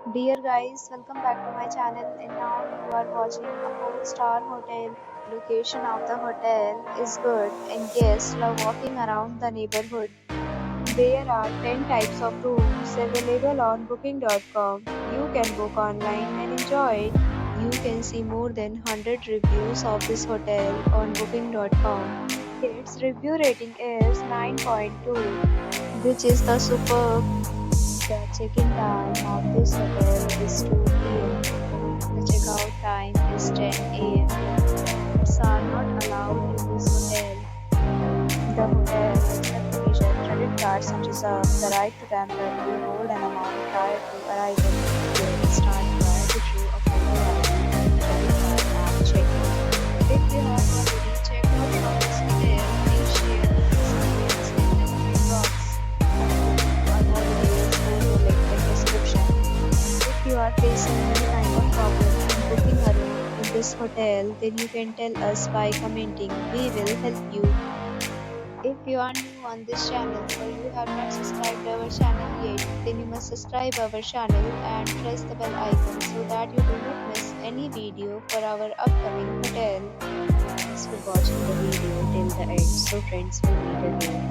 Dear guys, welcome back to my channel and now you are watching a 4-star hotel. Location of the hotel is good and guests love walking around the neighborhood. There are 10 types of rooms available on booking.com. You can book online and enjoy it. You can see more than 100 reviews of this hotel on booking.com. Its review rating is 9.2, which is the superb. The check-in time of this hotel is 2 p.m. The checkout time is 10 a.m. Pets are not allowed in this hotel. The hotel accepts major credit cards and reserves the right to temporarily hold an amount prior to arrival. Guests start prior to draw a photo ID and credit card at check-in. If you have already checked out from this hotel, please share your experience in the comment box. For more details, go to link in description. If you are facing any kind of problem in booking a room in this hotel, then you can tell us by commenting. We will help you. If you are new on this channel or you have not subscribed our channel yet, then you must subscribe our channel and press the bell icon so that you do not miss any video for our upcoming hotel. Thanks for watching the video till the end. So friends, will meet again.